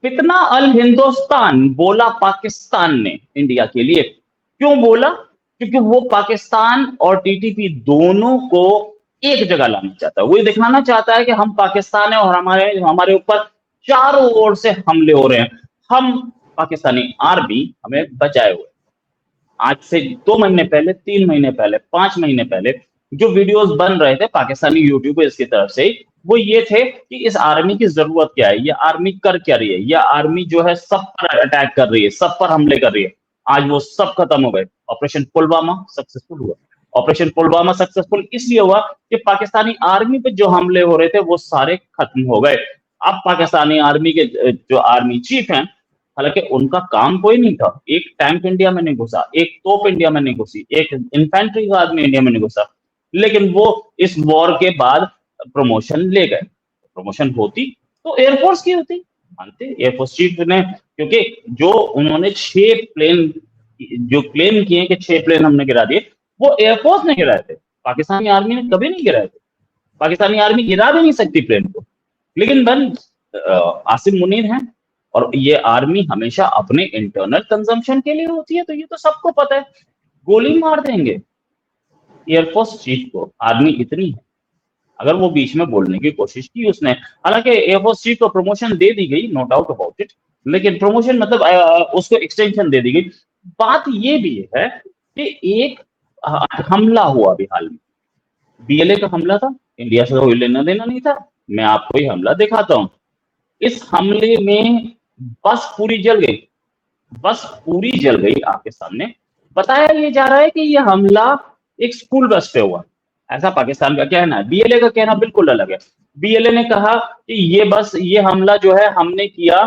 फितना अल हिंदुस्तान बोला पाकिस्तान ने इंडिया के लिए। क्यों बोला? क्योंकि वो पाकिस्तान और टीटीपी दोनों को एक जगह लाना चाहता है। वो ये दिखाना चाहता है कि हम पाकिस्तान है और हमारे हमारे ऊपर चारों ओर से हमले हो रहे हैं। हम पाकिस्तानी आर्मी हमें बचाए हुए। आज से 2 महीने पहले, 3 महीने पहले, 5 महीने पहले जो वीडियोस बन रहे थे पाकिस्तानी यूट्यूबर्स की तरफ से, वो ये थे कि इस आर्मी की जरूरत क्या है, ये आर्मी कर क्या रही है, ये आर्मी जो है सब पर अटैक कर रही है, सब पर हमले कर रही है। आज वो सब खत्म हो गए। ऑपरेशन पुलवामा सक्सेसफुल हुआ। ऑपरेशन पुलवामा सक्सेसफुल इसलिए हुआ कि पाकिस्तानी आर्मी पे जो हमले हो रहे थे वो सारे खत्म हो गए। अब पाकिस्तानी आर्मी के जो आर्मी चीफ हैं, हालांकि उनका काम कोई नहीं था। एक टैंक इंडिया में नहीं घुसा, एक तोप इंडिया में नहीं घुसी, एक इन्फेंट्री का आदमी इंडिया में नहीं घुसा, लेकिन वो इस वॉर के बाद प्रमोशन ले गए। प्रमोशन होती तो एयरफोर्स की होती, मानते एयरफोर्स चीफ ने, क्योंकि जो उन्होंने 6 प्लेन जो क्लेम किए कि 6 प्लेन हमने गिरा दिए, वो एयरफोर्स ने गिराए थे। पाकिस्तानी आर्मी ने कभी नहीं गिराए थे। पाकिस्तानी आर्मी गिरा भी नहीं सकती प्लेन को। लेकिन बन आसिम मुनीर हैं, और ये आर्मी हमेशा अपने इंटरनल कंजम्पशन के लिए होती है, तो ये तो सबको पता है। गोली मार देंगे एयरफोर्स चीफ को। आर्मी इतनी है। अगर वो बीच में बोलने की कोशिश की उसने, हालांकि एयरफोर्स चीफ को प्रमोशन दे दी गई, नो डाउट अबाउट इट, लेकिन प्रमोशन मतलब उसको एक्सटेंशन दे दी गई। बात ये भी है कि एक हमला हुआ अभी हाल में, बीएलए का हमला था। इंडिया से कोई लेना देना नहीं था। मैं आपको ये हमला दिखाता हूं। इस हमले में बस पूरी जल गई। बस पूरी जल गई आपके सामने। बताया ये जा रहा है कि ये हमला एक स्कूल बस पे हुआ, ऐसा पाकिस्तान का कहना है। बीएलए का कहना बिल्कुल अलग है। बीएलए ने कहा कि ये हमला जो है हमने किया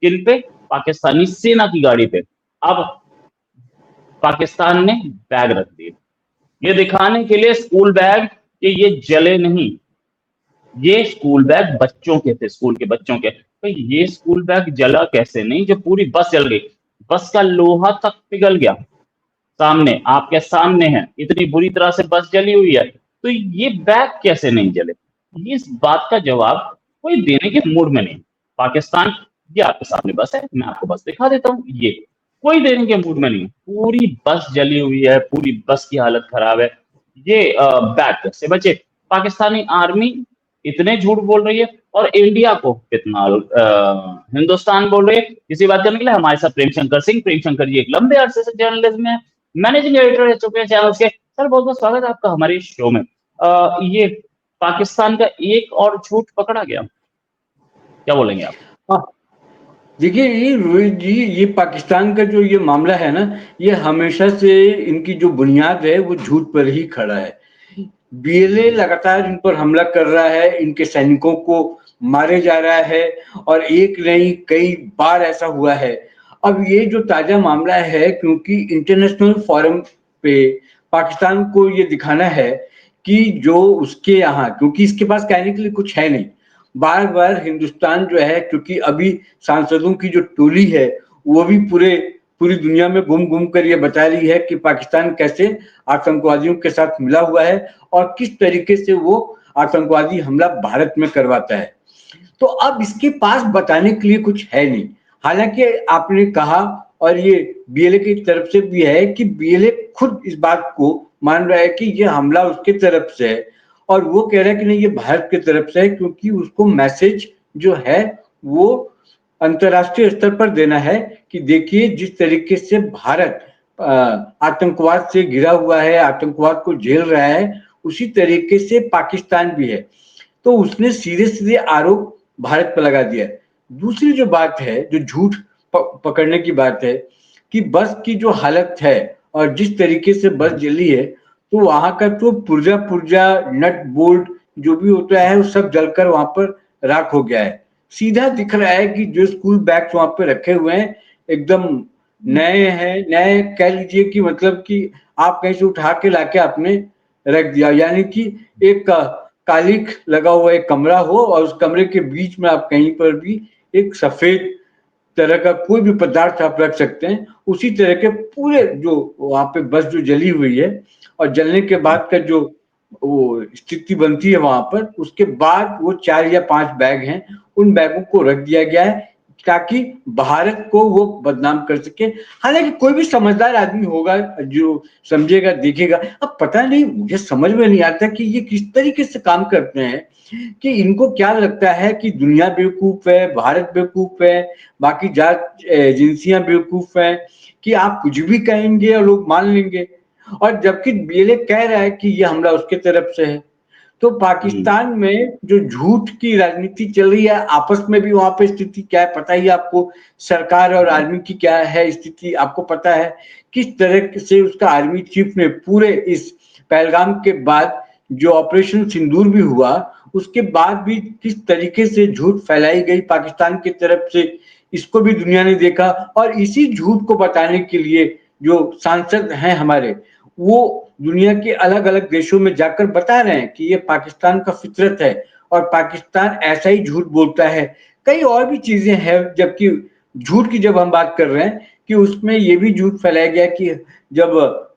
किन पे? पाकिस्तानी सेना की गाड़ी पे। अब पाकिस्तान ने बैग रख दिए, ये दिखाने के लिए स्कूल बैग कि ये जले नहीं। ये स्कूल बैग बच्चों के थे, स्कूल के बच्चों के। तो ये स्कूल बैग जला कैसे नहीं, जो पूरी बस जल गई। बस का लोहा तक पिघल गया। सामने, आपके सामने है, इतनी बुरी तरह से बस जली हुई है, तो ये बैग कैसे नहीं जले? इस बात का जवाब कोई देने के मूड में नहीं। पाकिस्तान, ये आपके सामने बस है, मैं आपको बस दिखा देता हूँ, ये कोई देने के मूड में नहीं। पूरी बस जली हुई है, पूरी बस की हालत खराब है। ये बैग कैसे बचे? पाकिस्तानी आर्मी इतने झूठ बोल रही है, और इंडिया को कितना हिंदुस्तान बोल रही है। इसी बात करने के लिए हमारे साथ प्रेम शंकर सिंह। प्रेम शंकर जी एक लंबे अरसे से जर्नलिज्म में मैनेजिंग एडिटर रह चुके हैं चैनल के। सर बहुत बहुत स्वागत है आपका हमारे शो में। ये पाकिस्तान का एक और झूठ पकड़ा गया, क्या बोलेंगे आप? हाँ, देखिए ये रोहित जी, ये पाकिस्तान का जो ये मामला है ना, ये हमेशा से इनकी जो बुनियाद है वो झूठ पर ही खड़ा है। बीएलए लगातार इन पर हमला कर रहा है, इनके सैनिकों को मारे जा रहा है, और एक नहीं कई बार ऐसा हुआ है। अब ये जो ताजा मामला है, क्योंकि इंटरनेशनल फोरम पे पाकिस्तान को ये दिखाना है कि जो उसके यहाँ, क्योंकि इसके पास कहने के लिए कुछ है नहीं, बार बार हिंदुस्तान जो है, क्योंकि अभी सांसदों की जो टोली है वो भी पूरी दुनिया में घूम घूम कर ये बता रही है कि पाकिस्तान कैसे आतंकवादियों के साथ मिला हुआ है और किस तरीके से वो आतंकवादी हमला भारत में करवाता है। तो अब इसके पास बताने के लिए कुछ है नहीं। हालांकि आपने कहा, और ये बीएलए की तरफ से भी है, कि बीएलए खुद इस बात को मान रहा है कि ये हमला उसके तरफ से है, और वो कह रहा है कि नहीं ये भारत की तरफ से है, क्योंकि उसको मैसेज जो है वो अंतर्राष्ट्रीय स्तर पर देना है कि देखिए जिस तरीके से भारत आतंकवाद से घिरा हुआ है, आतंकवाद को झेल रहा है, उसी तरीके से पाकिस्तान भी है। तो उसने सीधे सीधे आरोप भारत पर लगा दिया। दूसरी जो बात है, जो झूठ पकड़ने की बात है, कि बस की जो हालत है और जिस तरीके से बस जली है, तो वहां का तो पुर्जा पुर्जा नट बोल्ट जो भी होता है वो सब जलकर वहां पर राख हो गया है। सीधा दिख रहा है कि जो स्कूल बैग्स वहां पे रखे हुए हैं एकदम नए हैं, नए कह लीजिए कि मतलब कि आप कहीं से उठा के लाके आपने रख दिया, यानी कि एक कालिख लगा हुआ एक कमरा हो और उस कमरे के बीच में आप कहीं पर भी एक सफेद तरह का कोई भी पदार्थ आप रख सकते हैं। उसी तरह के पूरे जो वहां पे बस जो जली हुई है, और जलने के बाद का जो वो स्थिति बनती है वहां पर, उसके बाद वो 4 या 5 बैग हैं, उन बैगों को रख दिया गया है ताकि भारत को वो बदनाम कर सके। हालांकि कोई भी समझदार आदमी होगा जो समझेगा, देखेगा। अब पता नहीं, मुझे समझ में नहीं आता कि ये किस तरीके से काम करते हैं, कि इनको क्या लगता है कि दुनिया बेवकूफ है, भारत बेवकूफ है, बाकी जात एजेंसियां बेवकूफ है, कि आप कुछ भी कहेंगे और लोग मान लेंगे। और जबकि बीएलए कह रहा है कि ये हमला उसके तरफ से है। तो पाकिस्तान में जो झूठ की राजनीति चल रही है, आपस में भी वहां पे स्थिति क्या है पता ही है आपको। सरकार और आर्मी की क्या है स्थिति आपको पता है। किस तरह से उसका आर्मी चीफ ने पूरे इस पहलगाम के बाद जो ऑपरेशन सिंदूर भी हुआ, उसके बाद भी किस तरीके से झूठ फैलाई गई पाकिस्तान की तरफ से, इसको भी दुनिया ने देखा। और इसी झूठ को बताने के लिए जो सांसद हैं हमारे, वो दुनिया के अलग अलग देशों में जाकर बता रहे हैं कि ये पाकिस्तान का फितरत है और पाकिस्तान ऐसा ही झूठ बोलता है। कई और भी चीजें हैं, जबकि झूठ की जब हम बात कर रहे हैं कि उसमें ये भी झूठ फैलाया गया कि जब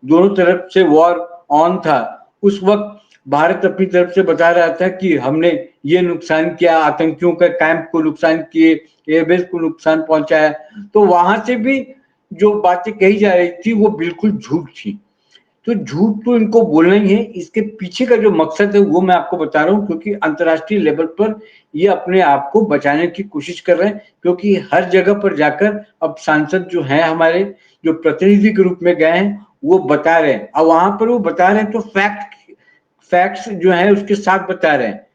दोनों तरफ से वॉर ऑन था, उस वक्त भारत अपनी तरफ से बता रहा था कि हमने ये नुकसान किया, आतंकियों का कैंप को नुकसान किए, एयरबेस को नुकसान पहुंचाया। तो वहां से भी जो बातें कही जा रही थी वो बिल्कुल झूठ थी। तो झूठ तो इनको बोलना ही है। इसके पीछे का जो मकसद है वो मैं आपको बता रहा हूँ, क्योंकि अंतर्राष्ट्रीय लेवल पर ये अपने आप को बचाने की कोशिश कर रहे हैं। क्योंकि हर जगह पर जाकर अब सांसद जो हैं हमारे, जो प्रतिनिधि के रूप में गए हैं, वो बता रहे हैं। अब वहां पर वो बता रहे हैं तो फैक्ट्स जो है उसके साथ बता रहे हैं।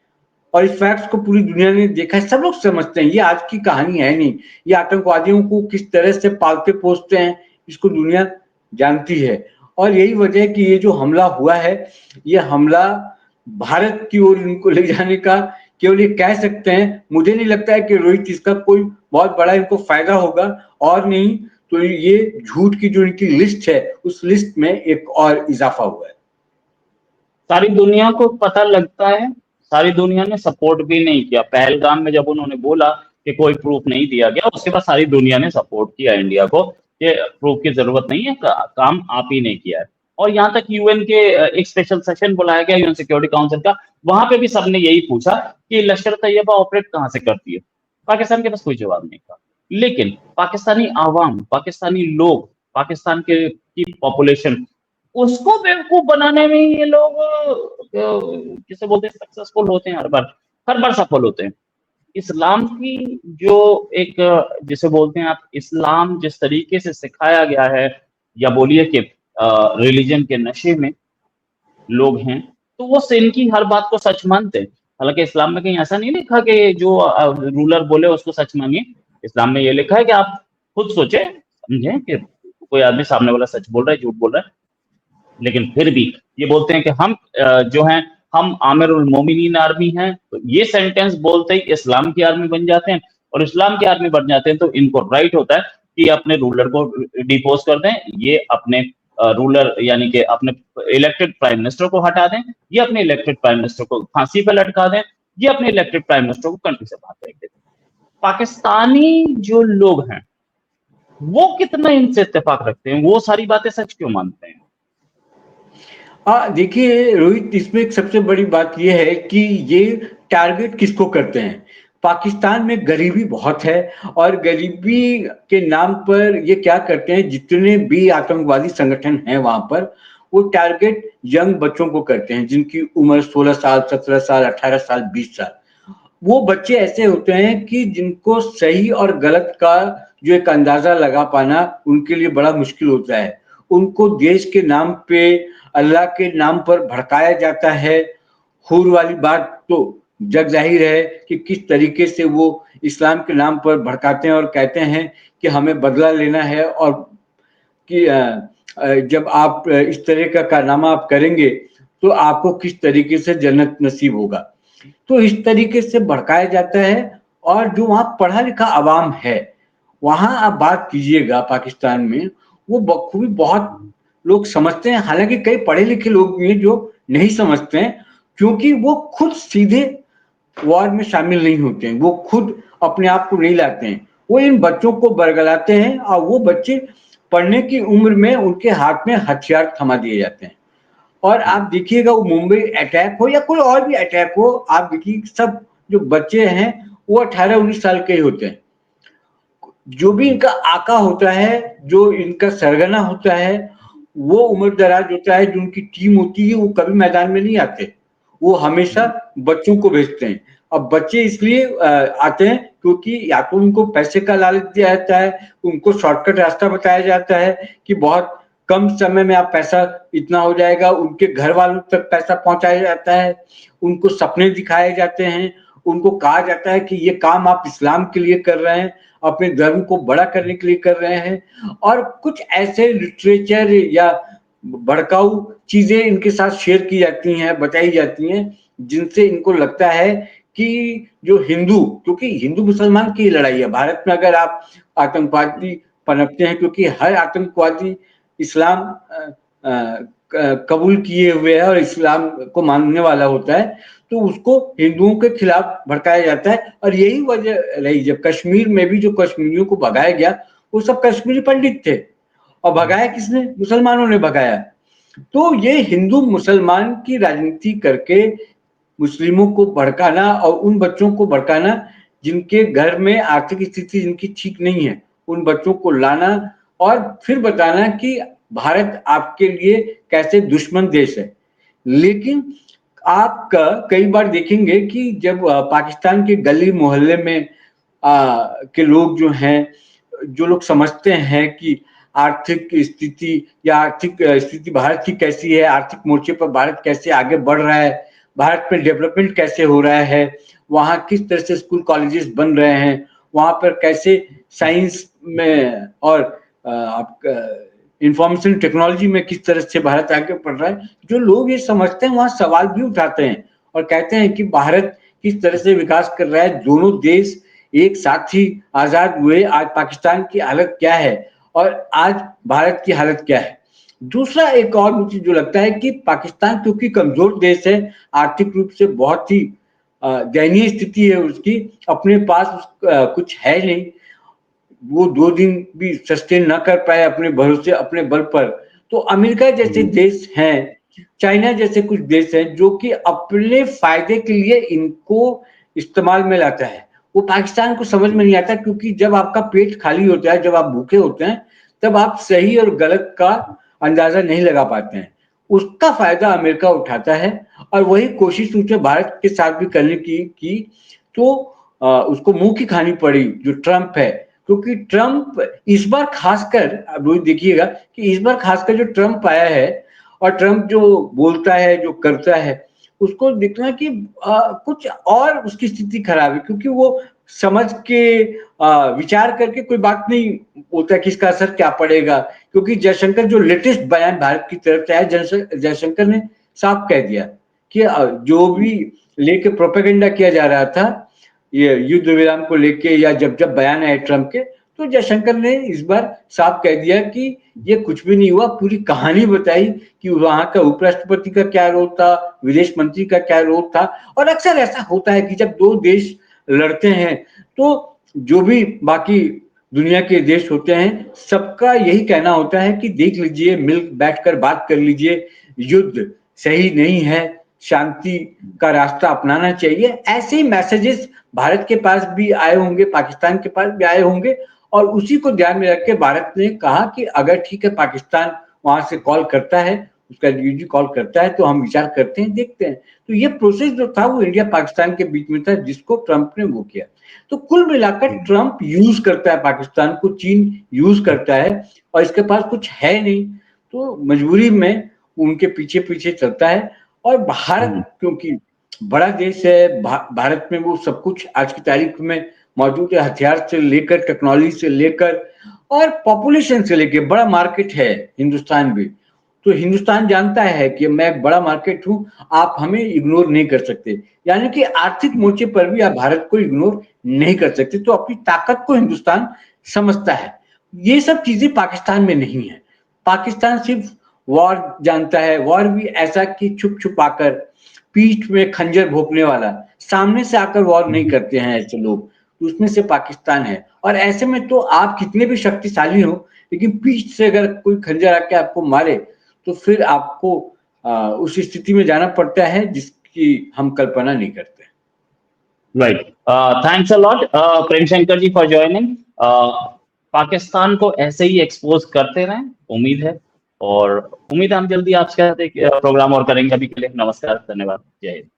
और इस फैक्ट्स को पूरी दुनिया ने देखा है, सब लोग समझते हैं, ये आज की कहानी है नहीं। ये आतंकवादियों को किस तरह से पालते पोसते हैं, इसको दुनिया जानती है। और यही वजह है कि ये जो हमला हुआ है, ये हमला भारत की ओर इनको ले जाने का केवल ये कह सकते हैं। मुझे नहीं लगता है कि रोहित इसका कोई बहुत बड़ा इनको फायदा होगा, और नहीं तो ये झूठ की जो इनकी लिस्ट है उस लिस्ट में एक और इजाफा हुआ है। सारी दुनिया को पता लगता है, सारी दुनिया ने सपोर्ट भी नहीं किया पहलगाम में। जब उन्होंने बोला कि कोई प्रूफ नहीं दिया गया, उसके बाद सारी दुनिया ने सपोर्ट किया इंडिया को कि प्रूफ की जरूरत नहीं है, काम आप ही ने किया है। और यहाँ तक यूएन के एक स्पेशल सेशन बुलाया गया यूएन सिक्योरिटी काउंसिल का, वहां पे भी सबने यही पूछा कि लश्कर तैयबा ऑपरेट कहाँ से करती है। पाकिस्तान के पास कोई जवाब नहीं था। लेकिन पाकिस्तानी आवाम, पाकिस्तानी लोग, पाकिस्तान के की पॉपुलेशन, उसको बेवकूफ बनाने में ये लोग जिसे बोलते हैं सक्सेसफुल होते हैं। हर बार सफल होते हैं। इस्लाम की जो एक जिसे बोलते हैं आप, इस्लाम जिस तरीके से सिखाया गया है, या बोलिए कि रिलीजन के नशे में लोग हैं, तो वो इनकी हर बात को सच मानते हैं। हालांकि इस्लाम में कहीं ऐसा नहीं लिखा कि जो रूलर बोले उसको सच मानिए। इस्लाम में ये लिखा है कि आप खुद सोचे समझें कि कोई आदमी सामने वाला सच बोल रहा है, झूठ बोल रहा है। लेकिन फिर भी ये बोलते हैं कि हम जो हैं, हम आमिर उल मोमिनीन आर्मी हैं। तो ये सेंटेंस बोलते ही इस्लाम की आर्मी बन जाते हैं, और इस्लाम की आर्मी बन जाते हैं तो इनको राइट होता है कि अपने रूलर को डिपोज कर दें, ये अपने रूलर यानी कि अपने इलेक्टेड प्राइम मिनिस्टर को हटा दें, ये अपने इलेक्टेड प्राइम मिनिस्टर को फांसी पर लटका दें, ये अपने इलेक्टेड प्राइम मिनिस्टर को कंट्री से बाहर फेंक दें। पाकिस्तानी जो लोग हैं वो कितना इनसे इत्तेफाक रखते हैं, वो सारी बातें सच क्यों मानते हैं? देखिए रोहित, इसमें एक सबसे बड़ी बात यह है कि ये टारगेट किसको करते हैं। पाकिस्तान में गरीबी बहुत है, और गरीबी के नाम पर ये क्या करते हैं, जितने भी आतंकवादी संगठन हैं वहां पर, वो टारगेट यंग बच्चों को करते हैं, जिनकी उम्र 16 साल, 17 साल, 18 साल, 20 साल। वो बच्चे ऐसे होते हैं कि जिनको सही और गलत का जो एक अंदाजा लगा पाना उनके लिए बड़ा मुश्किल होता है। उनको देश के नाम पे, अल्लाह के नाम पर भड़काया जाता है। हुर वाली बात तो जग जाहिर है कि किस तरीके से वो इस्लाम के नाम पर भड़काते हैं और कहते हैं कि हमें बदला लेना है, और कि जब आप इस तरह का कारनामा आप करेंगे तो आपको किस तरीके से जन्नत नसीब होगा। तो इस तरीके से भड़काया जाता है। और जो वहाँ पढ़ा लिखा अवाम है, वहाँ आप बात कीजिएगा पाकिस्तान में, वो बखूबी बहुत लोग समझते हैं। हालांकि कई पढ़े लिखे लोग भी हैं जो नहीं समझते हैं, क्योंकि वो खुद सीधे वॉर में शामिल नहीं होते हैं, वो खुद अपने आप को नहीं लाते हैं। वो इन बच्चों को बरगलाते हैं, और वो बच्चे पढ़ने की उम्र में उनके हाथ में हथियार थमा दिए जाते हैं। और आप देखिएगा, वो मुंबई अटैक हो या कोई और भी अटैक हो, आप देखिए सब जो बच्चे हैं वो 18-19 साल के ही होते हैं। जो भी इनका आका होता है, जो इनका सरगना होता है, वो उम्र दराज होता है, जो उनकी टीम होती है वो कभी मैदान में नहीं आते, वो हमेशा बच्चों को भेजते हैं। अब बच्चे इसलिए आते हैं क्योंकि या तो उनको पैसे का लालच दिया जाता है, उनको शॉर्टकट रास्ता बताया जाता है कि बहुत कम समय में आप पैसा इतना हो जाएगा, उनके घर वालों तक पैसा पहुंचाया जाता है, उनको सपने दिखाए जाते हैं, उनको कहा जाता है कि ये काम आप इस्लाम के लिए कर रहे हैं, अपने धर्म को बड़ा करने के लिए कर रहे हैं, और कुछ ऐसे लिटरेचर या भड़काऊ चीजें इनके साथ शेयर की जाती हैं, बताई जाती हैं, जिनसे इनको लगता है कि जो हिंदू, क्योंकि हिंदू मुसलमान की लड़ाई है भारत में, अगर आप आतंकवादी पनपते हैं, क्योंकि हर आतंकवादी इस्लाम कबूल किए हुए है और इस्लाम को मानने वाला होता है, तो उसको हिंदुओं के खिलाफ भड़काया जाता है। और यही वजह रही, जब कश्मीर में भी जो कश्मीरियों को भगाया गया, वो सब कश्मीरी पंडित थे, और भगाया किसने? मुसलमानों ने भगाया। तो ये हिंदू मुसलमान की राजनीति करके मुस्लिमों को भड़काना, और उन बच्चों को भड़काना जिनके घर में आर्थिक स्थिति जिनकी ठीक नहीं है, उन बच्चों को लाना और फिर बताना कि भारत आपके लिए कैसे दुश्मन देश है। लेकिन आप कई बार देखेंगे कि जब पाकिस्तान के गली मोहल्ले में के लोग जो हैं, जो लोग समझते हैं कि आर्थिक स्थिति या आर्थिक स्थिति भारत की कैसी है, आर्थिक मोर्चे पर भारत कैसे आगे बढ़ रहा है, भारत में डेवलपमेंट कैसे हो रहा है, वहाँ किस तरह से स्कूल कॉलेजेस बन रहे हैं, वहाँ पर कैसे साइंस में और आपका इंफॉर्मेशन टेक्नोलॉजी में किस तरह से भारत आगे बढ़ रहा है, जो लोग ये समझते हैं वहाँ सवाल भी उठाते हैं और कहते हैं कि भारत किस तरह से विकास कर रहा है, दोनों देश एक साथ ही आजाद हुए, आज पाकिस्तान की हालत क्या है और आज भारत की हालत क्या है। दूसरा एक और मुझे जो लगता है कि पाकिस्तान क्योंकि कमजोर देश है, आर्थिक रूप से बहुत ही दयनीय स्थिति है उसकी, अपने पास कुछ है नहीं, वो 2 दिन भी सस्टेन न कर पाए अपने भरोसे, अपने बल पर, तो अमेरिका जैसे देश हैं, चाइना जैसे कुछ देश हैं जो कि अपने फायदे के लिए इनको इस्तेमाल में लाता है। वो पाकिस्तान को समझ में नहीं आता, क्योंकि जब आपका पेट खाली होता है, जब आप भूखे होते हैं, तब आप सही और गलत का अंदाजा नहीं लगा पाते हैं। उसका फायदा अमेरिका उठाता है और वही कोशिश उसने भारत के साथ भी करने की, तो उसको मुंह की खानी पड़ी जो ट्रंप है, क्योंकि ट्रंप इस बार खासकर, अब देखिएगा कि इस बार खासकर जो ट्रंप आया है और ट्रंप जो बोलता है, जो करता है, उसको देखना कि कुछ और उसकी स्थिति खराब है, क्योंकि वो समझ के विचार करके कोई बात नहीं बोलता कि इसका असर क्या पड़ेगा। क्योंकि जयशंकर जो लेटेस्ट बयान भारत की तरफ से आया, जयशंकर ने साफ कह दिया कि जो भी लेके प्रोपेगेंडा किया जा रहा था ये युद्ध विराम को लेके, या जब जब बयान आए ट्रंप के, तो जयशंकर ने इस बार साफ कह दिया कि ये कुछ भी नहीं हुआ, पूरी कहानी बताई कि वहां का उपराष्ट्रपति का क्या रोल था, विदेश मंत्री का क्या रोल था। और अक्सर ऐसा होता है कि जब दो देश लड़ते हैं तो जो भी बाकी दुनिया के देश होते हैं, सबका यही कहना होता है कि देख लीजिए, मिल बैठकर बात कर लीजिए, युद्ध सही नहीं है, शांति का रास्ता अपनाना चाहिए। ऐसे ही मैसेजेस भारत के पास भी आए होंगे, पाकिस्तान के पास भी आए होंगे, और उसी को ध्यान में रख के भारत ने कहा कि अगर ठीक है पाकिस्तान वहां से कॉल करता है, उसका यूजी कॉल करता है, तो हम विचार करते हैं, देखते हैं। तो ये प्रोसेस जो था वो इंडिया पाकिस्तान के बीच में था, जिसको ट्रंप ने वो किया। तो कुल मिलाकर ट्रंप यूज करता है पाकिस्तान को, चीन यूज करता है, और इसके पास कुछ है नहीं, तो मजबूरी में उनके पीछे पीछे चलता है। और भारत क्योंकि बड़ा देश है, भारत में वो सब कुछ आज की तारीख में मौजूद है, हथियार से लेकर टेक्नोलॉजी से लेकर और पॉपुलेशन से लेकर बड़ा मार्केट है हिंदुस्तान भी। तो हिंदुस्तान जानता है कि मैं एक बड़ा मार्केट हूं, आप हमें इग्नोर नहीं कर सकते, यानी कि आर्थिक मोर्चे पर भी आप भारत को इग्नोर नहीं कर सकते। तो अपनी ताकत को हिंदुस्तान समझता है। ये सब चीजें पाकिस्तान में नहीं है। पाकिस्तान सिर्फ वॉर जानता है, वॉर भी ऐसा कि छुप छुपाकर, पीठ में खंजर भोंकने वाला, सामने से आकर वॉर नहीं करते हैं ऐसे लोग, उसमें से पाकिस्तान है। और ऐसे में तो आप कितने भी शक्तिशाली हो, लेकिन पीठ से अगर कोई खंजर आके आपको मारे, तो फिर आपको उस स्थिति में जाना पड़ता है जिसकी हम कल्पना नहीं करते। Right. Thanks a lot, Prem Shankar ji, for joining. Pakistan को ऐसे ही एक्सपोज करते रहें, उम्मीद है। और उम्मीद है हम जल्दी आपके साथ एक प्रोग्राम और करेंगे। अभी के लिए नमस्कार, धन्यवाद, जय हिंद।